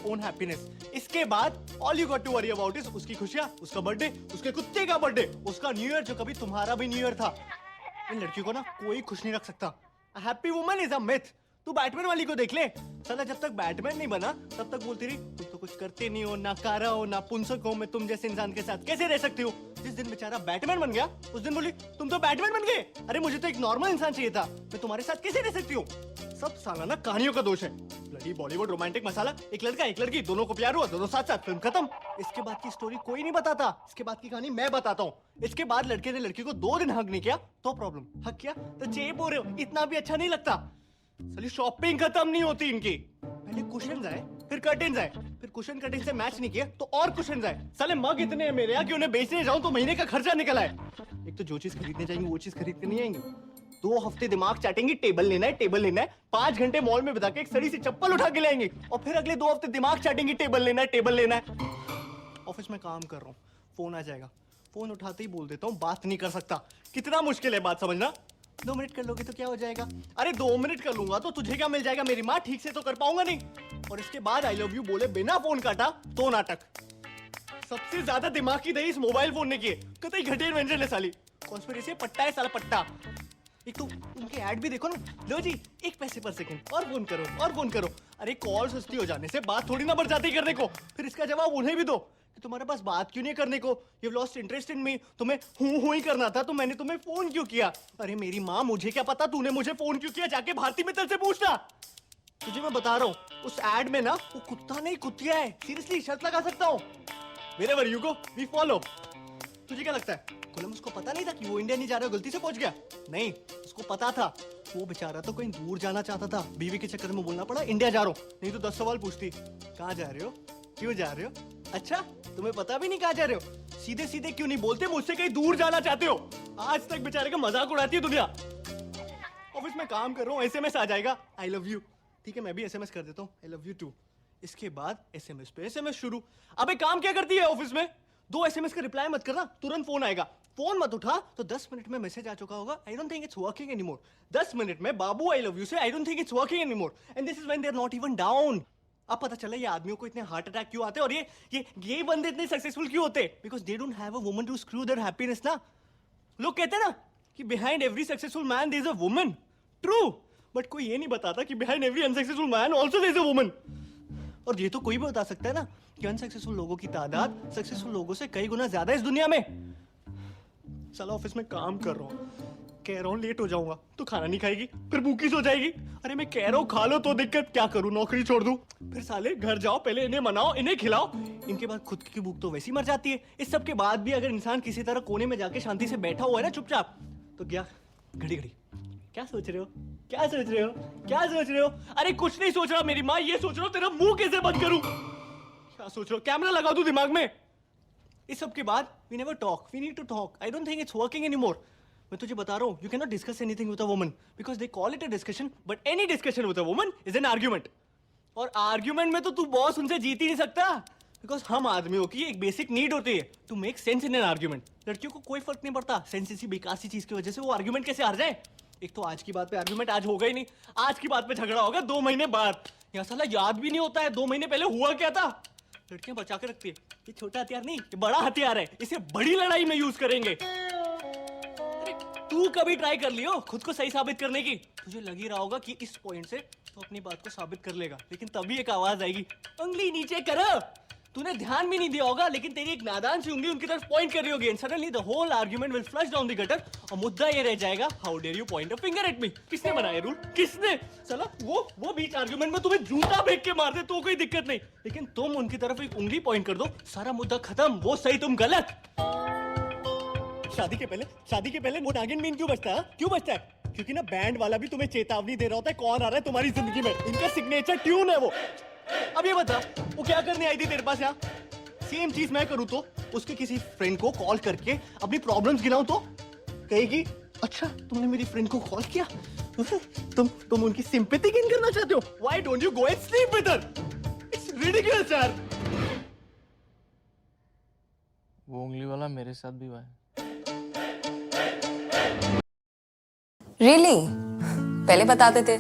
Own happiness. इसके बाद all you got to worry about is उसकी खुशियां, उसका बर्थडे, उसके कुत्ते का बर्थडे, उसका न्यू ईयर जो कभी तुम्हारा भी न्यू ईयर था। इन लड़कियों को ना कोई खुश नहीं रख सकता। Happy woman is a myth. तू बैटमैन वाली को देख ले, साला जब तक बैटमैन नहीं बना तब तक बोलती रही तुम तो कुछ करते नहीं हो, ना कारा हो, ना पुंसक हो, मैं तुम जैसे इंसान के साथ कैसे रह सकती हो। जिस दिन बेचारा बैटमैन बन गया उस दिन बोली तुम तो बैटमैन बन गए, अरे मुझे तो एक नॉर्मल इंसान चाहिए था, मैं तुम्हारे साथ कैसे रह सकती हूँ। सब साला ना कहानियों का दोष है। ब्लडी बॉलीवुड रोमांटिक मसाला, एक लड़का एक लड़की दोनों को प्यार हुआ, दोनों साथ साथ, फिल्म खत्म। इसके बाद की स्टोरी कोई नहीं बताता, इसके बाद की कहानी मैं बताता हूँ। इसके बाद लड़के ने लड़की को 2 दिन हक नहीं किया तो प्रॉब्लम, हक किया तो चेप हो रहे हो, इतना भी अच्छा नहीं लगता। साली शॉपिंग खत्म नहीं होती इनकी। पहले कुशन्स आए, फिर कर्टेन्स आए, फिर कुशन कर्टेन से मैच नहीं किया तो और कुशन्स आए। साले मग इतने हैं मेरे यहाँ कि उन्हें बेचने जाऊं तो महीने का खर्चा निकल आए। एक तो जो चीज खरीदने जाएंगे वो चीज खरीद के नहीं आएंगे। 2 हफ्ते दिमाग चाटेंगे, टेबल लेना है, टेबल लेना है, 5 घंटे मॉल में बिता के एक सड़ी सी चप्पल उठा के लाएंगे और फिर अगले 2 हफ्ते दिमाग चाटेंगे, टेबल लेना है, टेबल लेना है। ऑफिस में काम कर रहा हूँ, फोन आ जाएगा, फोन उठाते ही बोल देता हूँ बात नहीं कर सकता। कितना मुश्किल है बात समझना। 2 मिनट कर लोगे तो क्या हो जाएगा, अरे 2 मिनट कर लूंगा तो तुझे क्या मिल जाएगा, मेरी माँ ठीक से तो कर पाऊंगा नहीं। और इसके बाद आई लव यू बोले बिना फोन काटा तो नाटक। सबसे ज्यादा दिमाग की दही इस मोबाइल फोन ने की है, कतई घटिया इन्वेंशन है साली। कॉन्स्पिरेसी पट्टा है साला पट्टा। एक तो उनके ऐड भी देखो ना, लो जी 1 पैसे पर सेकंड और फोन करो और फोन करो। अरे कॉल सस्ती हो जाने से बात थोड़ी ना बढ़ जाती करने को। फिर इसका जवाब उन्हें भी दो कि तुम्हारे पास बात क्यों नहीं करने को, you have lost interest in me, तुम्हें हूं ही करना था तो मैंने तुम्हें फोन क्यों किया। अरे मेरी माँ मुझे क्या पता तूने मुझे फोन क्यों किया, जाके भारती मित्तल से पूछना। तुझे मैं बता रहा हूँ उस एड में ना वो कुत्ता नहीं कुतिया है, सीरियसली शर्त लगा सकता हूँ। Wherever you go, we follow। तुझे क्या लगता है कोलंबस को पता नहीं था कि वो इंडिया नहीं जा रहा, गलती से पहुंच गया? नहीं, उसको पता था। वो बेचारा तो कहीं दूर जाना चाहता था, बीवी के चक्कर में बोलना पड़ा इंडिया जा रहा हूँ, नहीं तो 10 सवाल पूछती, कहाँ जा रहे हो, क्यों जा रहे हो, अच्छा तुम्हें पता भी नहीं कहाँ जा रहे हो, सीधे सीधे क्यों नहीं बोलते मुझसे कहीं दूर जाना चाहते हो। आज तक बेचारे का मजाक उड़ाती है दुनिया। ऑफिस में काम कर रहा हूँ, एसएमएस आ जाएगा आई लव यू, ठीक है मैं भी एसएमएस कर देता हूँ आई लव यू टू। इसके बाद एसएमएस पे एसएमएस शुरू। अबे काम क्या करती है ऑफिस में, 2 एसएमएस का रिप्लाई मत करना, तुरंत फोन आएगा, फोन मत उठा तो 10 मिनट में मैसेज आ चुका होगा, I don't think it's working anymore. 10 minute में बाबू आई लव यू से I don't think it's working anymore, and this is when they are not even down. अब पता चला ये आदमियों को इतने हार्ट अटैक क्यों आते हैं और ये बंदे इतने सक्सेसफुल क्यों होते हैं, because they don't have a woman to screw their happiness ना। लोग कहते हैं ना कि behind every successful man there is a woman, true, but कोई ये नहीं बताता कि behind every unsuccessful man also there is a woman. और ये तो कोई भी बता सकता है ना कि अनसक्सेसफुल लोगों की तादाद सक्सेसफुल लोगों से कई गुना ज्यादा है इस दुनिया में। साला ऑफिस में काम कर रहा हूँ, कह रहा हूँ लेट हो जाऊंगा तो खाना नहीं खाएगी, फिर भूखी सो जाएगी। अरे मैं कह रहा हूँ खा लो तो दिक्कत, क्या करूँ नौकरी छोड़ दूं। फिर साले घर जाओ, पहले इन्हें मनाओ, इन्हें खिलाओ, इनके बाद खुद की भूख तो वैसी मर जाती है। इस सब के बाद भी अगर इंसान किसी तरह कोने में जाके शांति से बैठा हुआ है ना चुपचाप, तो क्या घड़ी घड़ी क्या सोच रहे हो, क्या सोच रहे हो, क्या सोच रहे हो। अरे कुछ नहीं सोच रहा मेरी माँ, ये सोच रहा हूँ तेरा मुंह कैसे बंद करूं। क्या सोच रहे हो, कैमरा लगा दूं दिमाग में। इस सब के बाद we never talk, we need to talk, I don't think it's working anymore. मैं तुझे बता रहा हूँ you can not discuss anything with a woman because they call it a discussion, but any discussion with a woman is an argument. और argument में तो तू boss उनसे जीत ही नहीं सकता, बिकॉज हम आदमियों की एक बेसिक नीड होती है to make sense in an argument. लड़कियों को कोई फर्क नहीं पड़ता सेंस इसी बेकार सी चीज की वजह से वो आर्ग्यूमेंट कैसे हार जाए। एक तो आज की बात पे आर्गुमेंट आज होगा ही नहीं, आज की बात पे झगड़ा होगा 2 महीने बाद। यहाँ साला याद भी नहीं होता है 2 महीने पहले हुआ क्या था। लड़कियां बचा के रखती है, ये छोटा हथियार नहीं ये बड़ा हथियार है, इसे बड़ी लड़ाई में यूज करेंगे। अरे तू कभी ट्राई कर लियो खुद को सही साबित करने की, तुझे लग ही रहा होगा कि इस पॉइंट से तो अपनी बात को साबित कर लेगा, लेकिन तभी एक आवाज आएगी उंगली नीचे करो। तूने ध्यान भी नहीं दिया होगा लेकिन तेरी एक नादान सी उंगली उनकी तरफ पॉइंट कर रही होगी, and suddenly the whole argument will flush down the gutter और मुद्दा ये रह जाएगा how dare you point a finger at me. किसने बनाया रूल, किसने। साला वो बीच आर्गुमेंट में तुम्हें जूता फेंक के मार दे तो कोई दिक्कत नहीं, लेकिन तुम उनकी तरफ एक उंगली पॉइंट कर दो सारा मुद्दा खत्म, वो सही तुम गलत। शादी के पहले वो नागिन मीन क्यों बजता है, क्यों बजता है, क्योंकि ना बैंड वाला भी तुम्हें चेतावनी दे रहा होता है कौन आ रहा है तुम्हारी जिंदगी में, इनका सिग्नेचर ट्यून है वो। अब ये बता वो क्या करने आई थी तेरे पास यहाँ। सेम चीज मैं करूँ तो उसके किसी फ्रेंड को कॉल करके अपनी प्रॉब्लम्स गिनाऊं तो कहेगी अच्छा तुमने मेरी फ्रेंड को कॉल किया, तुम उनकी सिंपैथी गेन करना चाहते हो, why don't you go and sleep with her, it's ridiculous यार। वो उंगली वाला मेरे साथ भी हुआ है। रियली पहले बताते थे।